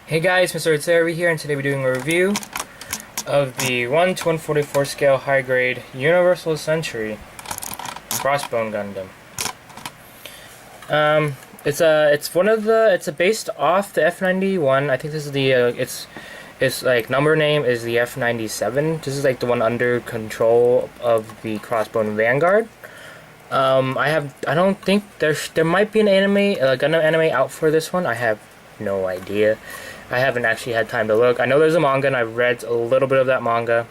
Hey guys, Mr. Itzeri here, and today we're doing a review of the 1 to 144 scale high grade Universal Century Crossbone Gundam. It's based off the F91. I think this is the its like number name is the F97. This is like the one under control of the Crossbone Vanguard. I don't think there might be an anime, a Gundam anime out for this one. I have no idea. I haven't actually had time to look. I know there's a manga and I've read a little bit of that manga.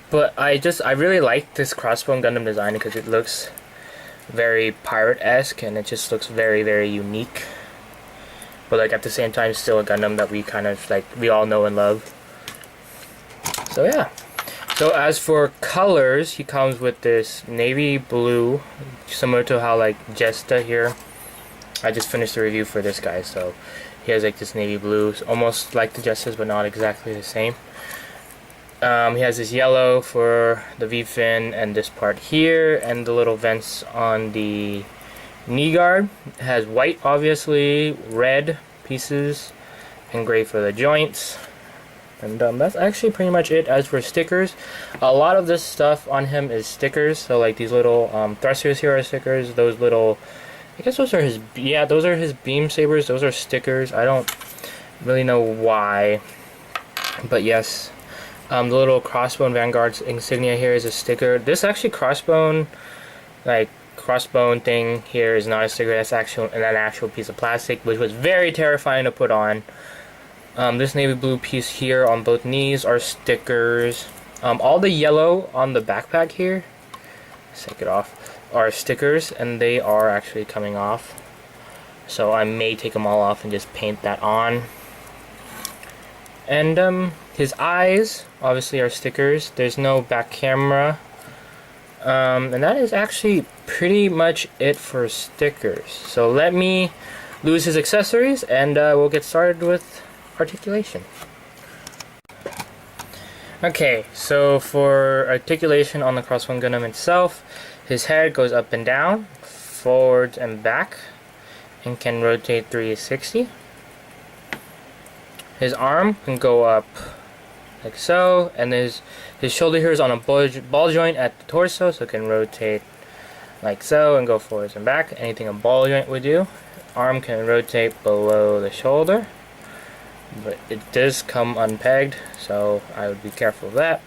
But I really like this Crossbone Gundam design because it looks very pirate-esque and it just looks very, very unique. But like at the same time still a Gundam that we kind of like we all know and love. So yeah. So as for colors, he comes with this navy blue, similar to how like Jesta here. I just finished the review for this guy, so he has like this navy blue, almost like the Jestas, but not exactly the same. He has this yellow for the V-fin and this part here, and the little vents on the knee guard. It has white, obviously, red pieces, and gray for the joints. And that's actually pretty much it. As for stickers, a lot of this stuff on him is stickers. So like these little thrusters here are stickers. Those little, I guess those are his, yeah, those are his beam sabers. Those are stickers. I don't really know why, but yes. The little Crossbone Vanguard's insignia here is a sticker. This actually crossbone thing here is not a sticker. That's an actual piece of plastic, which was very terrifying to put on. This navy blue piece here on both knees are stickers. All the yellow on the backpack here, let's take it off, are stickers, and they are actually coming off. So I may take them all off and just paint that on. And his eyes obviously are stickers. There's no back camera. And that is actually pretty much it for stickers. So let me lose his accessories and we'll get started with articulation. Okay, so for articulation on the Crossbone Gundam itself, his head goes up and down, forwards and back, and can rotate 360. His arm can go up like so, and his shoulder here is on a ball joint at the torso, so it can rotate like so and go forwards and back. Anything a ball joint would do. Arm can rotate below the shoulder, but it does come unpegged, so I would be careful of that.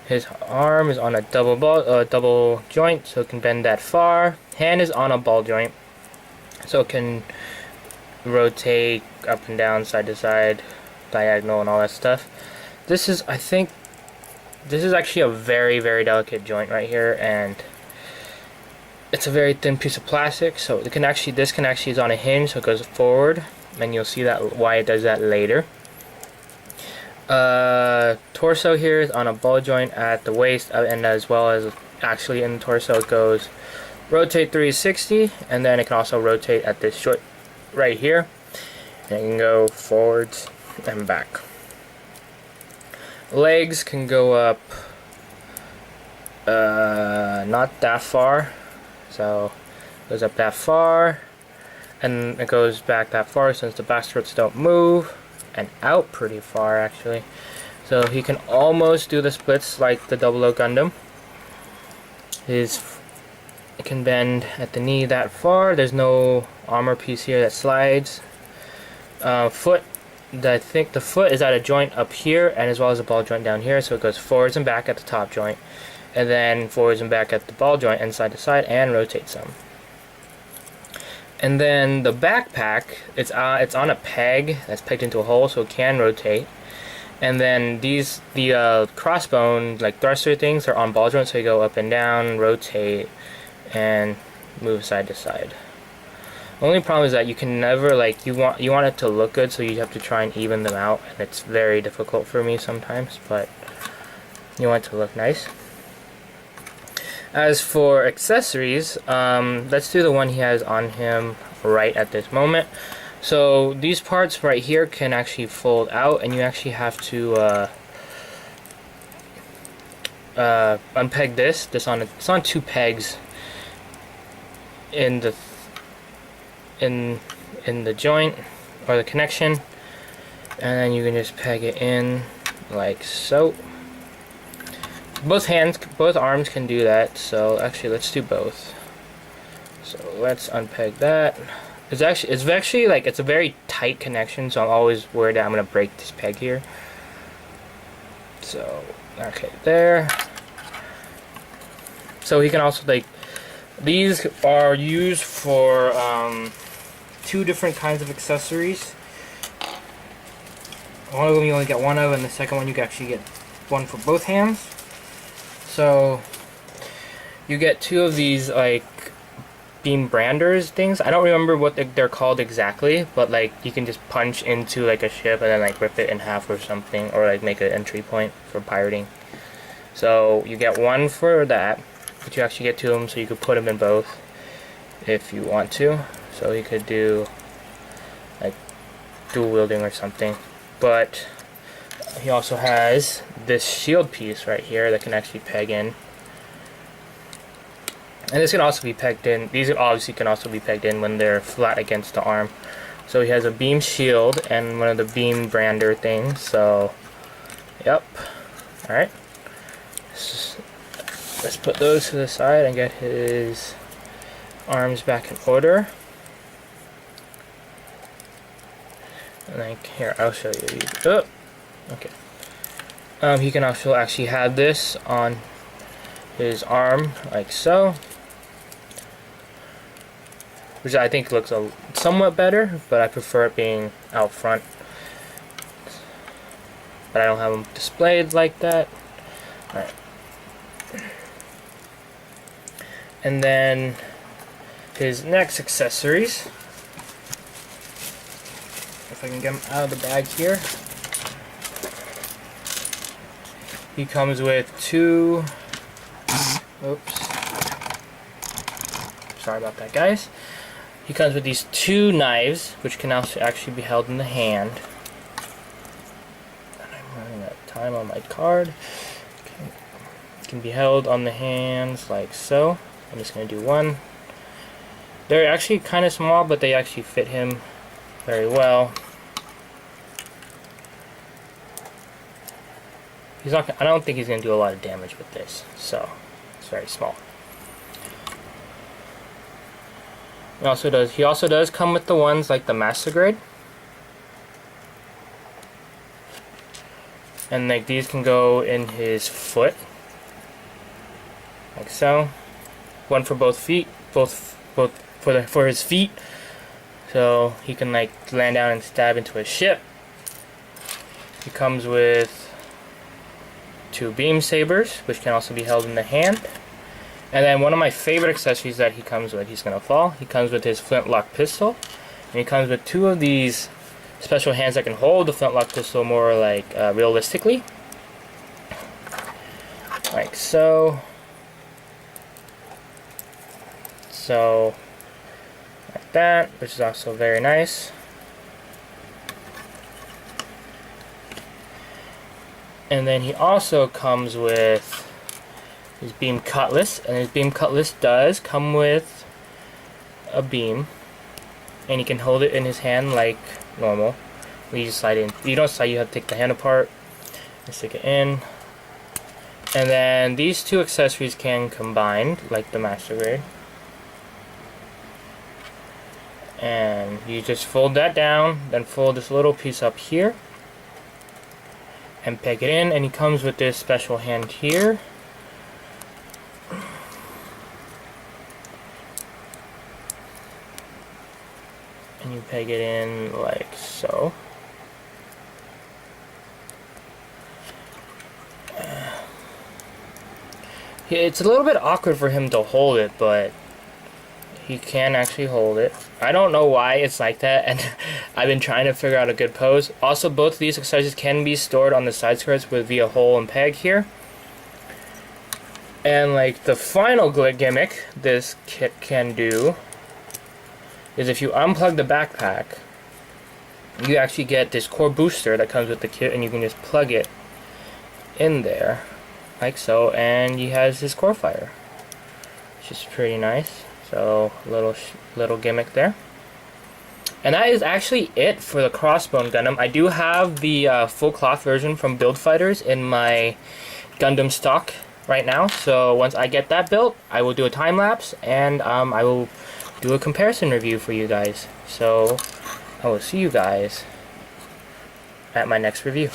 His arm is on a double joint, so it can bend that far. Hand is on a ball joint, so it can rotate up and down, side to side, diagonal, and all that stuff. This is, I think, this is actually a very, very delicate joint right here, and it's a very thin piece of plastic, so this can actually is on a hinge, so it goes forward, and you'll see that why it does that later. Torso here is on a ball joint at the waist, and as well as actually in the torso it goes rotate 360, and then it can also rotate at this short right here, and it can go forwards and back. Legs can go up not that far, so it goes up that far, and it goes back that far since the back struts don't move, and out pretty far actually. So he can almost do the splits like the 00 Gundam. It can bend at the knee that far. There's no armor piece here that slides. Foot, I think the foot is at a joint up here, and as well as a ball joint down here, so it goes forwards and back at the top joint, and then forwards and back at the ball joint and side to side, and rotate some. And then the backpack, it's on a peg that's pegged into a hole, so it can rotate. And then the crossbone like thruster things are on ball joints, so you go up and down, rotate, and move side to side. The only problem is that you can never, like, you want it to look good, so you have to try and even them out, and it's very difficult for me sometimes, but you want it to look nice. As for accessories, let's do the one he has on him right at this moment. So these parts right here can actually fold out, and you actually have to unpeg this. It's on two pegs in the joint, or the connection, and then you can just peg it in like so. Both arms can do that, so actually let's do both. So let's unpeg that. It's actually like, it's a very tight connection, so I'm always worried that I'm gonna break this peg here. So, okay, there. So he can also, like, these are used for 2 different kinds of accessories. One of them you only get one of, and the second one you can actually get one for both hands. So you get 2 of these like beam branders things. I don't remember what they're called exactly, but like you can just punch into like a ship and then like rip it in half or something, or like make an entry point for pirating. So you get one for that, but you actually get 2 of them, so you could put them in both if you want to. So you could do like dual wielding or something. But he also has this shield piece right here that can actually peg in. And this can also be pegged in. These obviously can also be pegged in when they're flat against the arm. So he has a beam shield and one of the beam brander things. So, yep. Alright. Let's put those to the side and get his arms back in order. And then here, I'll show you. Oh, okay. He can also actually have this on his arm like so, which I think looks somewhat better, but I prefer it being out front. But I don't have them displayed like that. Alright. And then his next accessories, if I can get them out of the bag here. He comes with 2, oops, sorry about that guys. He comes with these 2 knives, which can also actually be held in the hand. And I'm running out of time on my card. Okay. It can be held on the hands like so. I'm just going to do one. They're actually kind of small, but they actually fit him very well. I don't think he's going to do a lot of damage with this, so it's very small. He also does come with the ones like the Master Grade. And like these can go in his foot. Like so. One for both feet, both for his feet. So he can like land down and stab into a ship. He comes with 2 beam sabers, which can also be held in the hand. And then one of my favorite accessories that he comes with, he's gonna fall. He comes with his flintlock pistol, and he comes with 2 of these special hands that can hold the flintlock pistol more like realistically, like so. So like that, which is also very nice. And then he also comes with his beam cutlass, and his beam cutlass does come with a beam, and he can hold it in his hand like normal. You just slide in. You don't slide. You have to take the hand apart and stick it in. And then these 2 accessories can combine like the Master Grade. And you just fold that down, then fold this little piece up here and peg it in, and he comes with this special hand here. And you peg it in like so. It's a little bit awkward for him to hold it, but he can actually hold it. I don't know why it's like that, and I've been trying to figure out a good pose. Also, both of these accessories can be stored on the side skirts via hole and peg here. And like the final gimmick this kit can do is if you unplug the backpack, you actually get this core booster that comes with the kit, and you can just plug it in there like so, and he has his core fire, which is pretty nice. So little gimmick there. And that is actually it for the Crossbone Gundam. I do have the full cloth version from Build Fighters in my Gundam stock right now. So once I get that built, I will do a time lapse and I will do a comparison review for you guys. So I will see you guys at my next review.